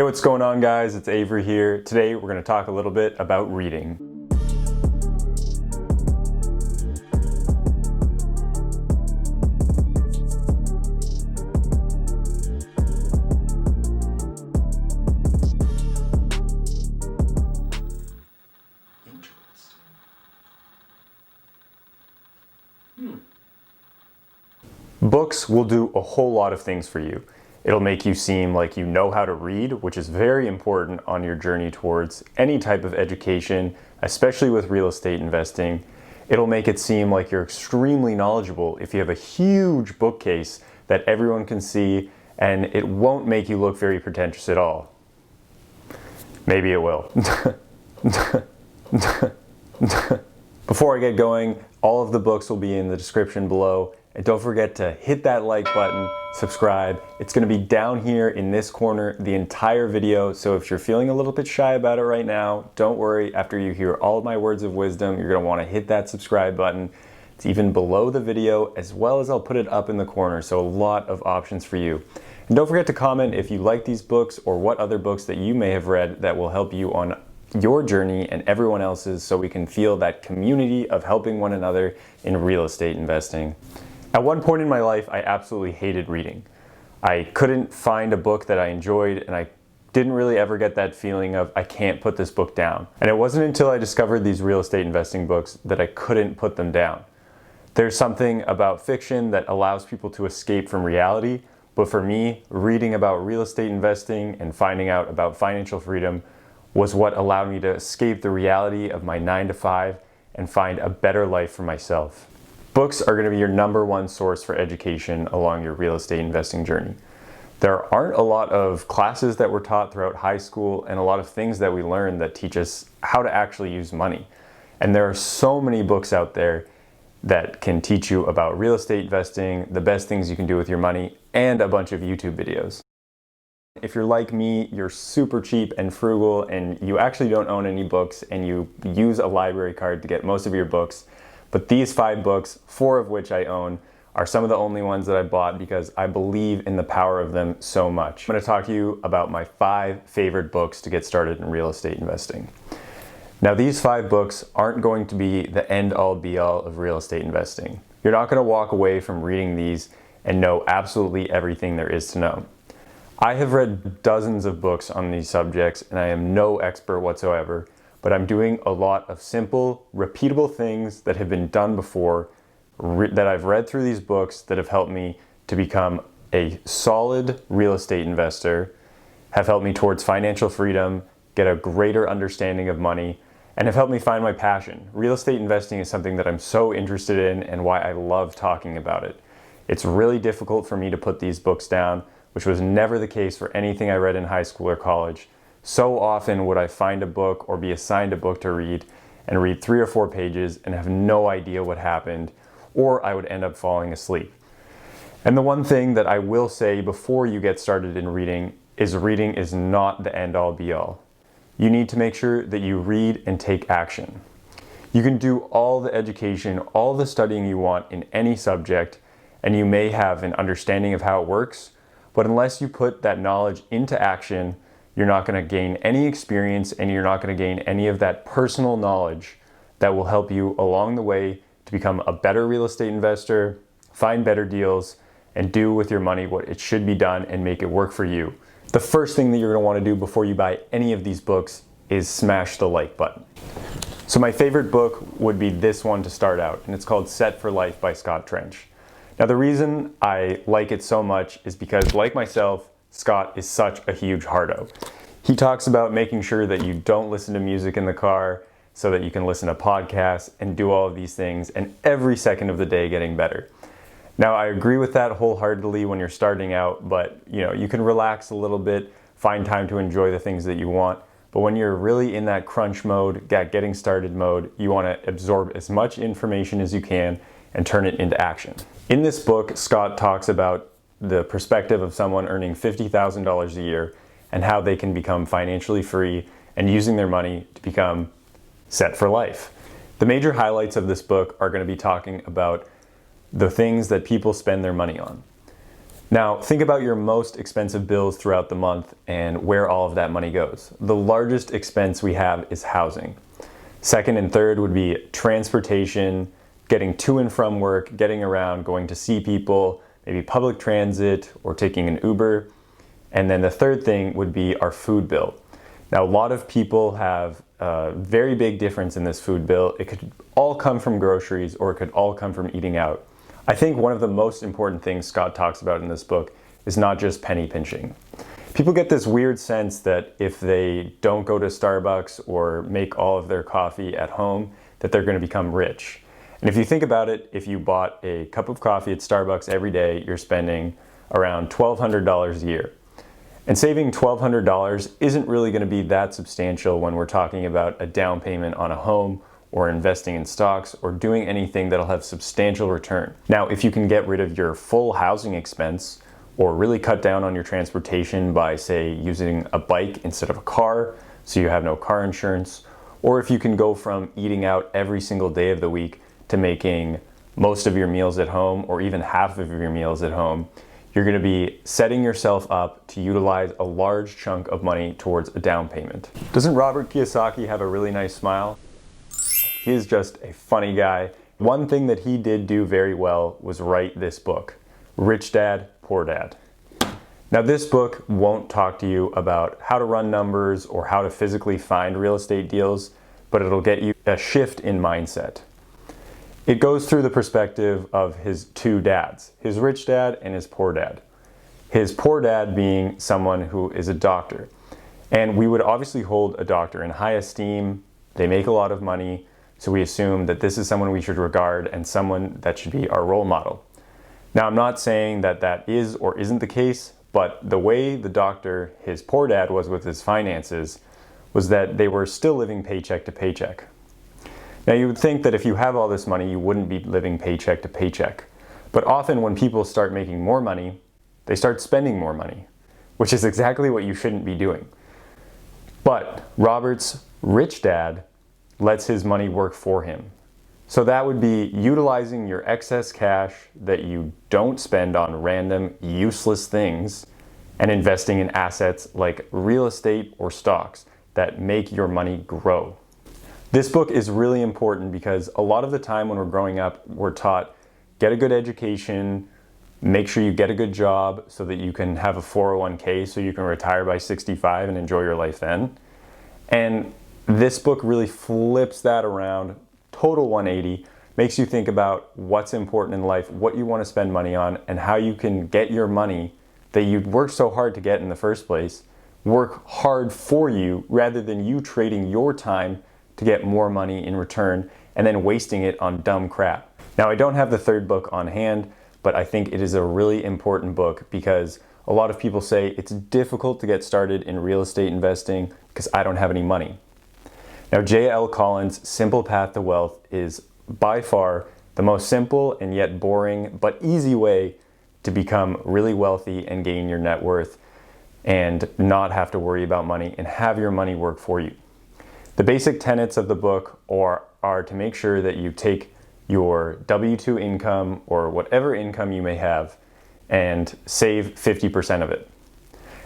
Hey, what's going on, guys? It's Avery here. Today we're going to talk a little bit about reading. Books will do a whole lot of things for you. It'll make you seem like you know how to read, which is very important on your journey towards any type of education, especially with real estate investing. It'll make it seem like you're extremely knowledgeable if you have a huge bookcase that everyone can see, and it won't make you look very pretentious at all. Maybe it will. Before I get going, all of the books will be in the description below. And don't forget to hit that like button, subscribe. It's going to be down here in this corner the entire video, so if you're feeling a little bit shy about it right now, don't worry. After you hear all of my words of wisdom, you're going to want to hit that subscribe button. It's even below the video, as well as I'll put it up in the corner, so a lot of options for you. And don't forget to comment if you like these books or what other books that you may have read that will help you on your journey and everyone else's, so we can feel that community of helping one another in real estate investing. At one point in my life, I absolutely hated reading. I couldn't find a book that I enjoyed, and I didn't really ever get that feeling of, I can't put this book down. And it wasn't until I discovered these real estate investing books that I couldn't put them down. There's something about fiction that allows people to escape from reality, but for me, reading about real estate investing and finding out about financial freedom was what allowed me to escape the reality of my 9-to-5 and find a better life for myself. Books are going to be your #1 source for education along your real estate investing journey. There aren't a lot of classes that were taught throughout high school and a lot of things that we learn that teach us how to actually use money. And there are so many books out there that can teach you about real estate investing, the best things you can do with your money, and a bunch of YouTube videos. If you're like me, you're super cheap and frugal and you actually don't own any books and you use a library card to get most of your books. But these 5 books, 4 of which I own, are some of the only ones that I bought because I believe in the power of them so much. I'm going to talk to you about my 5 favorite books to get started in real estate investing. Now, these 5 books aren't going to be the end-all be-all of real estate investing. You're not going to walk away from reading these and know absolutely everything there is to know. I have read dozens of books on these subjects and I am no expert whatsoever, but I'm doing a lot of simple, repeatable things that have been done before, that I've read through these books that have helped me to become a solid real estate investor, have helped me towards financial freedom, get a greater understanding of money, and have helped me find my passion. Real estate investing is something that I'm so interested in and why I love talking about it. It's really difficult for me to put these books down, which was never the case for anything I read in high school or college. So often would I find a book or be assigned a book to read and read 3 or 4 pages and have no idea what happened, or I would end up falling asleep. And the one thing that I will say before you get started in reading is not the end-all be-all. You need to make sure that you read and take action. You can do all the education, all the studying you want in any subject, and you may have an understanding of how it works, but unless you put that knowledge into action, you're not going to gain any experience and you're not going to gain any of that personal knowledge that will help you along the way to become a better real estate investor, find better deals, and do with your money what it should be done and make it work for you. The first thing that you're going to want to do before you buy any of these books is smash the like button. So my favorite book would be this one to start out, and it's called Set for Life by Scott Trench. Now, the reason I like it so much is because, like myself, Scott is such a huge hardo. He talks about making sure that you don't listen to music in the car so that you can listen to podcasts and do all of these things, and every second of the day getting better. Now, I agree with that wholeheartedly when you're starting out, but you can relax a little bit, find time to enjoy the things that you want. But when you're really in that crunch mode, getting started mode, you want to absorb as much information as you can and turn it into action. In this book, Scott talks about the perspective of someone earning $50,000 a year and how they can become financially free and using their money to become set for life. The major highlights of this book are going to be talking about the things that people spend their money on. Now, think about your most expensive bills throughout the month and where all of that money goes. The largest expense we have is housing. Second and third would be transportation, getting to and from work, getting around, going to see people, maybe public transit or taking an Uber. And then the third thing would be our food bill. Now, a lot of people have a very big difference in this food bill. It could all come from groceries or it could all come from eating out. I think one of the most important things Scott talks about in this book is not just penny pinching. People get this weird sense that if they don't go to Starbucks or make all of their coffee at home, that they're going to become rich. And if you think about it, if you bought a cup of coffee at Starbucks every day, you're spending around $1,200 a year. And saving $1,200 isn't really going to be that substantial when we're talking about a down payment on a home or investing in stocks or doing anything that'll have substantial return. Now, if you can get rid of your full housing expense or really cut down on your transportation by, say, using a bike instead of a car so you have no car insurance, or if you can go from eating out every single day of the week to making most of your meals at home or even half of your meals at home, you're going to be setting yourself up to utilize a large chunk of money towards a down payment. Doesn't Robert Kiyosaki have a really nice smile? He is just a funny guy. One thing that he did do very well was write this book, Rich Dad, Poor Dad. Now, this book won't talk to you about how to run numbers or how to physically find real estate deals, but it'll get you a shift in mindset. It goes through the perspective of his two dads, his rich dad and his poor dad. His poor dad being someone who is a doctor. And we would obviously hold a doctor in high esteem. They make a lot of money. So we assume that this is someone we should regard and someone that should be our role model. Now, I'm not saying that that is or isn't the case, but the way the doctor, his poor dad, was with his finances was that they were still living paycheck to paycheck. Now, you would think that if you have all this money, you wouldn't be living paycheck to paycheck. But often when people start making more money, they start spending more money, which is exactly what you shouldn't be doing. But Robert's rich dad lets his money work for him. So that would be utilizing your excess cash that you don't spend on random, useless things and investing in assets like real estate or stocks that make your money grow. This book is really important because a lot of the time when we're growing up, we're taught, get a good education, make sure you get a good job so that you can have a 401k so you can retire by 65 and enjoy your life then. And this book really flips that around, total 180, makes you think about what's important in life, what you want to spend money on, and how you can get your money that you'd worked so hard to get in the first place, work hard for you rather than you trading your time to get more money in return and then wasting it on dumb crap. Now, I don't have the third book on hand, but I think it is a really important book because a lot of people say it's difficult to get started in real estate investing because I don't have any money. Now, J.L. Collins' Simple Path to Wealth is by far the most simple and yet boring but easy way to become really wealthy and gain your net worth and not have to worry about money and have your money work for you. The basic tenets of the book are to make sure that you take your W-2 income or whatever income you may have and save 50% of it.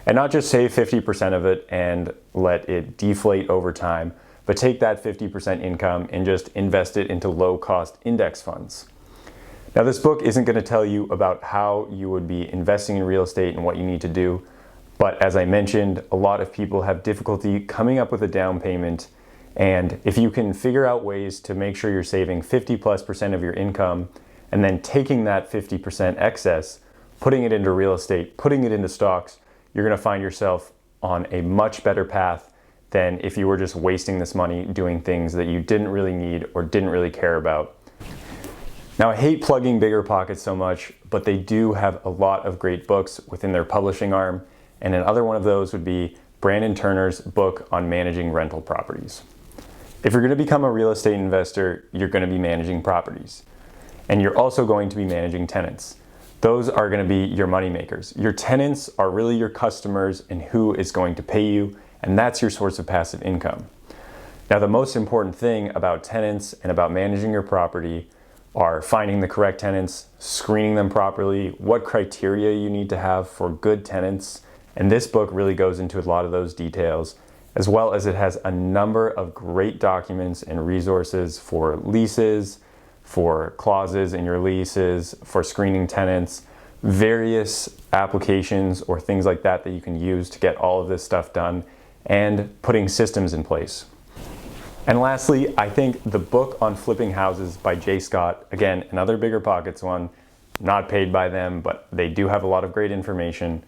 And not just save 50% of it and let it deflate over time, but take that 50% income and just invest it into low-cost index funds. Now, this book isn't going to tell you about how you would be investing in real estate and what you need to do, but as I mentioned, a lot of people have difficulty coming up with a down payment, and if you can figure out ways to make sure you're saving 50+% of your income and then taking that 50% excess, putting it into real estate, putting it into stocks, you're going to find yourself on a much better path than if you were just wasting this money doing things that you didn't really need or didn't really care about. Now, I hate plugging BiggerPockets so much, but they do have a lot of great books within their publishing arm, and another one of those would be Brandon Turner's book on managing rental properties. If you're going to become a real estate investor, you're going to be managing properties, and you're also going to be managing tenants. Those are going to be your money makers. Your tenants are really your customers and who is going to pay you, and that's your source of passive income. Now, the most important thing about tenants and about managing your property are finding the correct tenants, screening them properly, what criteria you need to have for good tenants. And this book really goes into a lot of those details, as well as it has a number of great documents and resources for leases, for clauses in your leases, for screening tenants, various applications or things like that that you can use to get all of this stuff done, and putting systems in place. And lastly, I think the book on flipping houses by Jay Scott, again, another BiggerPockets one, not paid by them, but they do have a lot of great information,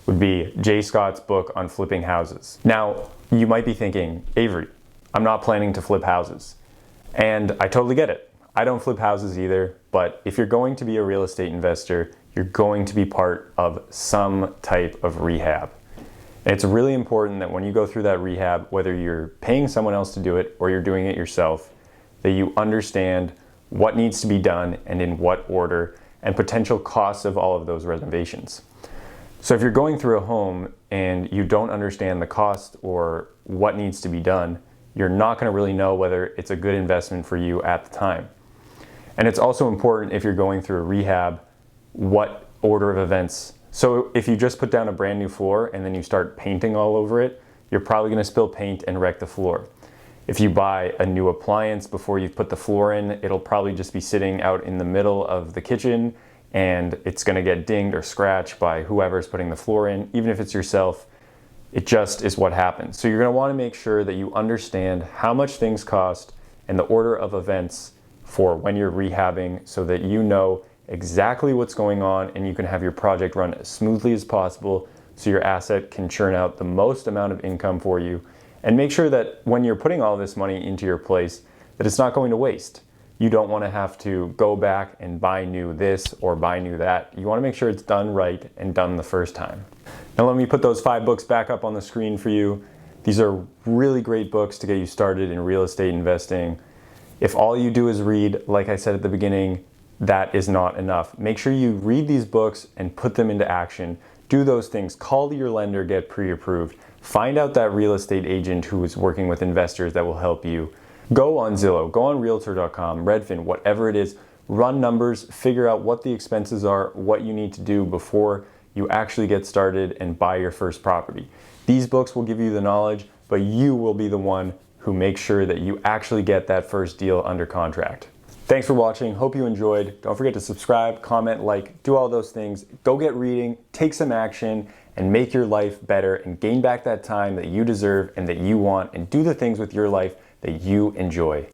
would be Jay Scott's book on flipping houses. Now, you might be thinking, Avery, I'm not planning to flip houses. And I totally get it. I don't flip houses either, but if you're going to be a real estate investor, you're going to be part of some type of rehab. And it's really important that when you go through that rehab, whether you're paying someone else to do it or you're doing it yourself, that you understand what needs to be done and in what order, and potential costs of all of those renovations. So if you're going through a home and you don't understand the cost or what needs to be done, you're not going to really know whether it's a good investment for you at the time. And it's also important, if you're going through a rehab, what order of events. So if you just put down a brand new floor and then you start painting all over it, you're probably going to spill paint and wreck the floor. If you buy a new appliance before you've put the floor in, it'll probably just be sitting out in the middle of the kitchen and it's going to get dinged or scratched by whoever's putting the floor in. Even if it's yourself, it just is what happens. So you're going to want to make sure that you understand how much things cost and the order of events for when you're rehabbing, so that you know exactly what's going on and you can have your project run as smoothly as possible so your asset can churn out the most amount of income for you. And make sure that when you're putting all this money into your place, that it's not going to waste. You don't want to have to go back and buy new this or buy new that. You want to make sure it's done right and done the first time. Now let me put those 5 books back up on the screen for you. These are really great books to get you started in real estate investing. If all you do is read, like I said at the beginning, that is not enough. Make sure you read these books and put them into action. Do those things. Call your lender, get pre-approved. Find out that real estate agent who is working with investors that will help you. Go on Zillow, go on Realtor.com, Redfin, whatever it is. Run numbers, figure out what the expenses are, what you need to do before you actually get started and buy your first property. These books will give you the knowledge, but you will be the one who makes sure that you actually get that first deal under contract. Thanks for watching. Hope you enjoyed. Don't forget to subscribe, comment, like, do all those things. Go get reading, take some action, and make your life better and gain back that time that you deserve and that you want, and do the things with your life that you enjoy.